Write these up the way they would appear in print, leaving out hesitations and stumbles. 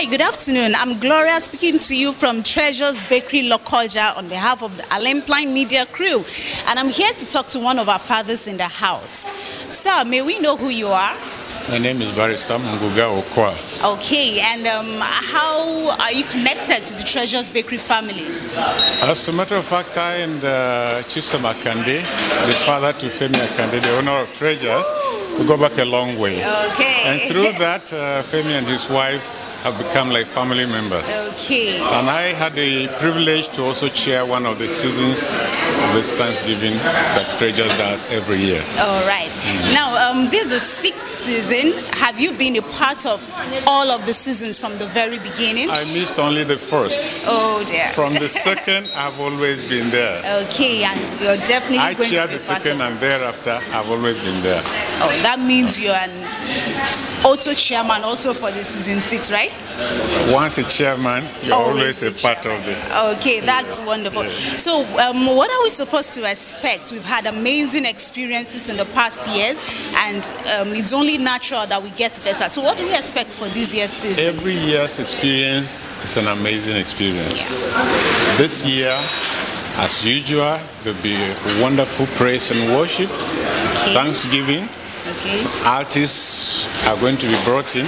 Hi, good afternoon. I'm Gloria speaking to you from Treasures Bakery Lokoja on behalf of the Alempline Media crew. And I'm here to talk to one of our fathers in the house. Sir, may we know who you are? My name is Barrister Munguga Okwa. Okay, and how are you connected to the Treasures Bakery family? As a matter of fact, I and Chief Akande, the father to Femi Akande, the owner of Treasures, we go back a long way. Okay. And through that, Femi and his wife have become like family members. Okay. And I had the privilege to also chair one of the seasons of this Thanksgiving that Treasures does every year. All right. Now, this is the 6th season. Have you been a part of all of the seasons from the very beginning? I missed only the first. Oh dear. From the second, I've always been there. Okay, and you're definitely I going to be chaired the second, and thereafter, I've always been there. Oh, that means you're an auto chairman also for the season 6, right? Once a chairman, you're always a part of this. Okay, that's wonderful. Yes. So, what are we supposed to expect? We've had amazing experiences in the past years, and it's only natural that we get better. So, what do we expect for this year's season? Every year's experience is an amazing experience. This year, as usual, there'll be wonderful praise and worship, Thanksgiving. Okay. Some artists are going to be brought in.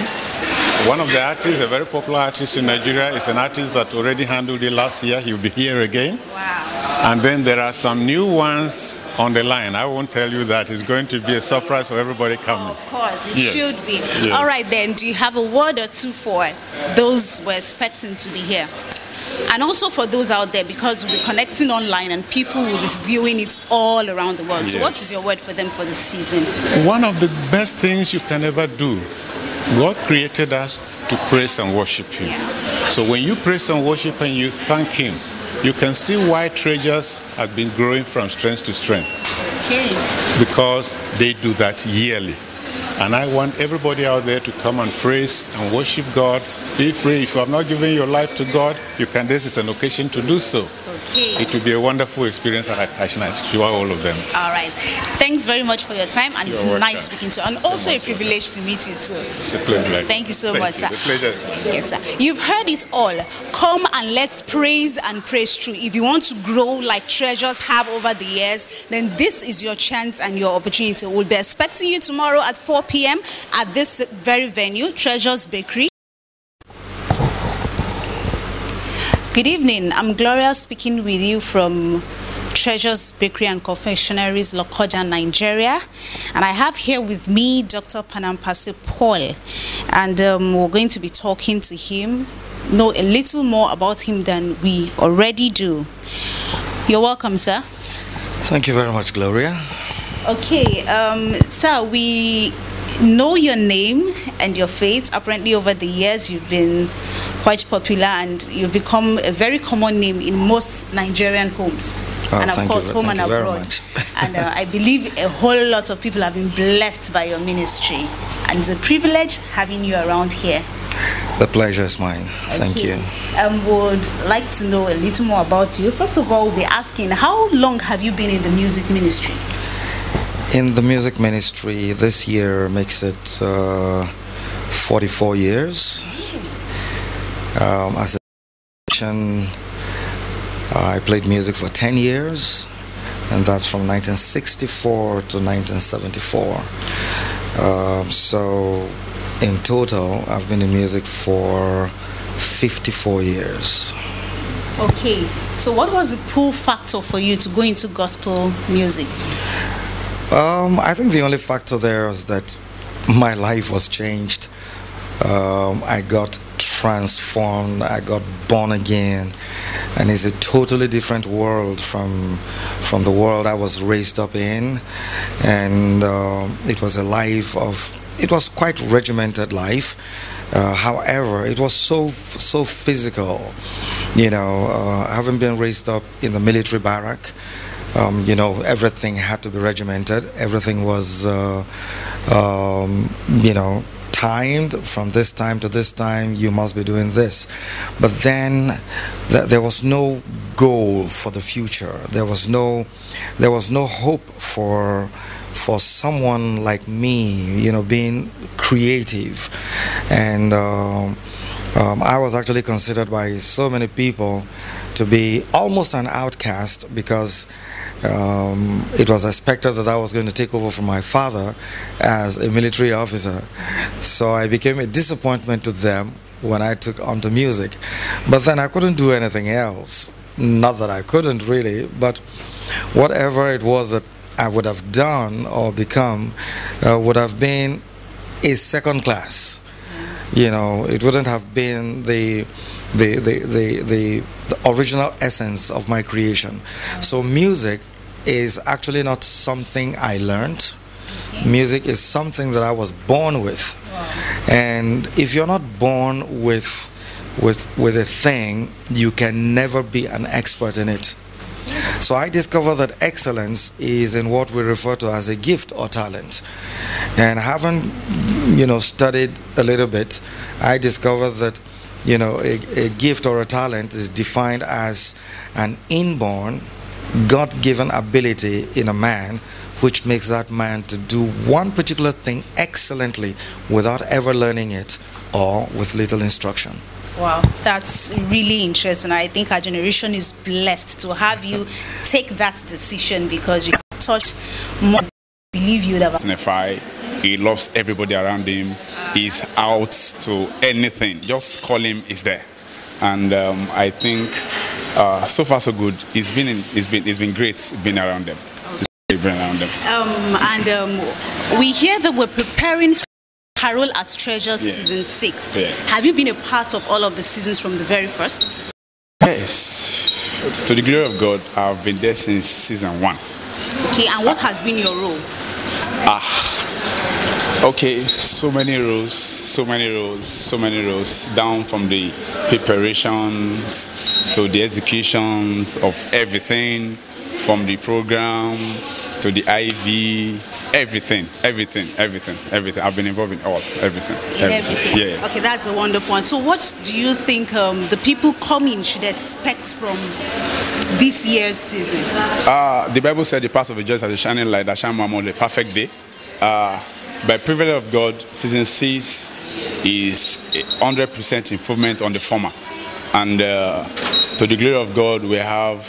One of the artists, a very popular artist in Nigeria, is an artist that already handled it last year. He'll be here again. Wow. And then there are some new ones on the line. I won't tell you that. It's going to be a surprise for everybody coming. Of course, it Yes. should be. Yes. All right, then, do you have a word or two for those who are expecting to be here? And also for those out there, because we'll be connecting online and people will be viewing it all around the world. So Yes. what is your word for them for this season? One of the best things you can ever do, God created us to praise and worship Him. So when you praise and worship and you thank Him, you can see why Treasures have been growing from strength to strength. Okay. Because they do that yearly. And I want everybody out there to come and praise and worship God. Feel free. If you have not given your life to God, you can. This is an occasion to do so. Okay. It will be a wonderful experience, and I can assure all of them. All right. Thanks very much for your time, and You're it's welcome. nice speaking to you, and also a privilege to meet you too. It's a pleasure. Thank you so much, sir. The pleasure is mine. Yes, sir. You've heard it all. Come and let's praise and praise through. If you want to grow like Treasures have over the years, then this is your chance and your opportunity. We'll be expecting you tomorrow at 4 p.m. at this very venue, Treasures Bakery. Good evening. I'm Gloria speaking with you from Treasures Bakery and Confectionaries, Lokoja, Nigeria. And I have here with me Dr. Panam Percy Paul. And we're going to be talking to him, know a little more about him than we already do. You're welcome, sir. Thank you very much, Gloria. Okay, sir, we know your name and your faith. Apparently over the years you've been quite popular and you've become a very common name in most Nigerian homes. And of course home and abroad. And I believe a whole lot of people have been blessed by your ministry. And it's a privilege having you around here. The pleasure is mine. Thank you. Would like to know a little more about you. First of all, we'll be asking, how long have you been in the music ministry? In the music ministry, this year makes it 44 years. As a musician, I played music for 10 years, and that's from 1964 to 1974. So in total, I've been in music for 54 years. Okay, so what was the pull factor for you to go into gospel music? I think the only factor there was that my life was changed. I got transformed, I got born again, and it's a totally different world from the world I was raised up in. And it was a life of, it was quite regimented life. However, it was so physical, you know, having been raised up in the military barrack. You know, everything had to be regimented. Everything was, you know, timed from this time to this time. You must be doing this. But then there was no goal for the future. There was no hope for someone like me, you know, being creative and I was actually considered by so many people to be almost an outcast because it was expected that I was going to take over from my father as a military officer. So I became a disappointment to them when I took onto music. But then I couldn't do anything else. Not that I couldn't really, but whatever it was that I would have done or become would have been a second class. You know, it wouldn't have been the original essence of my creation. So music is actually not something I learned. Music is something that I was born with. And if you're not born with a thing, you can never be an expert in it. So I discovered that excellence is in what we refer to as a gift or talent. And having, studied a little bit, I discovered that, a gift or a talent is defined as an inborn, God-given ability in a man, which makes that man to do one particular thing excellently without ever learning it or with little instruction. Wow, that's really interesting. I think our generation is blessed to have you take that decision, because you touch more than you believe you would have. He loves everybody around him. He's out to anything. Just call him, he's there. And I think so far so good. It's been great being around them. We hear that we're preparing Carol at Treasures season 6. Yes. Have you been a part of all of the seasons from the very first? Yes. To the glory of God, I've been there since season 1. Okay, and what has been your role? Okay, so many roles, down from the preparations to the executions of everything, from the program to the IV, everything. I've been involved in everything. Yes. Okay, that's a wonderful one. So what do you think the people coming should expect from this year's season? The Bible said the path of the just as a shining light that shine more the perfect day. By privilege of God, season 6 is 100% improvement on the former. And to the glory of God, we have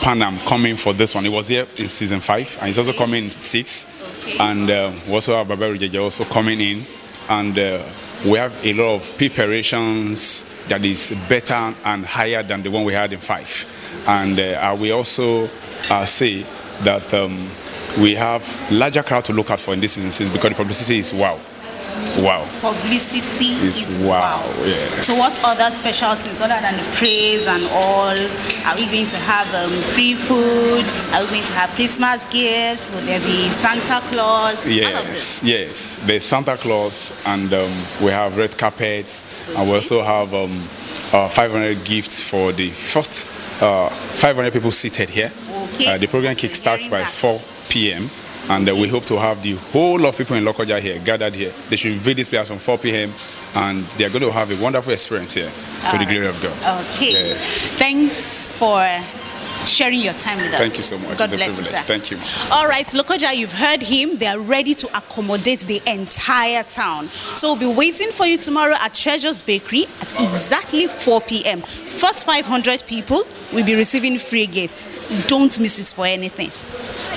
Panam coming for this one. He was here in season 5, and he's also coming in 6. Okay. And we also have Erujeje also coming in. And we have a lot of preparations that is better and higher than the one we had in 5. And I will also say that we have larger crowd to look out for in this season 6 because the publicity is wow. Publicity is wow. Yes. So what other specialties other than the praise and all? Are we going to have free food? Are we going to have Christmas gifts? Will there be Santa Claus? Yes. There's Santa Claus, and we have red carpets, and we also have 500 gifts for the first 500 people seated here. Okay. The program kickstarts by 4 p.m. And we hope to have the whole of people in Lokoja here gathered here. They should visit this place from 4 p.m. and they are going to have a wonderful experience here to the glory of God. Okay. Yes. Thanks for sharing your time with us. Thank you so much. God it's bless a privilege. You, sir. Thank you. All right, Lokoja, you've heard him. They are ready to accommodate the entire town. So we'll be waiting for you tomorrow at Treasures Bakery at exactly 4 p.m. First 500 people will be receiving free gifts. Don't miss it for anything.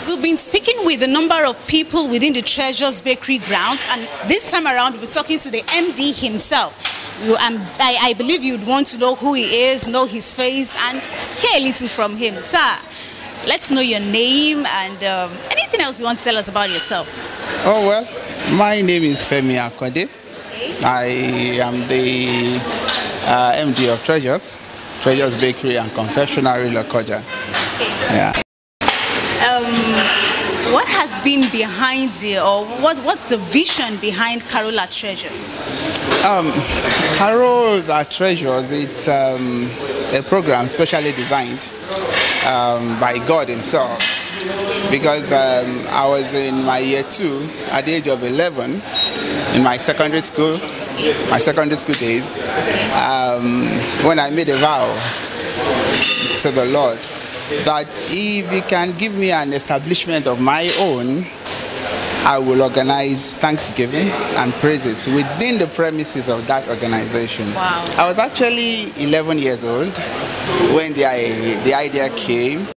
We've been speaking with a number of people within the Treasures Bakery grounds, and this time around we're talking to the MD himself. I believe you'd want to know who he is, know his face, and hear a little from him. Sir, let's know your name and anything else you want to tell us about yourself. Oh, well, my name is Femi Akande. Okay. I am the MD of Treasures Bakery and Confectionery Lokoja. Okay. Yeah. What has been behind what's the vision behind Carol at Treasures? Carol at Treasures, it's a program specially designed by God himself, because I was in my year 2 at the age of 11 in my secondary school days, when I made a vow to the Lord that if he can give me an establishment of my own, I will organize Thanksgiving and praises within the premises of that organization. Wow. I was actually 11 years old when the idea came.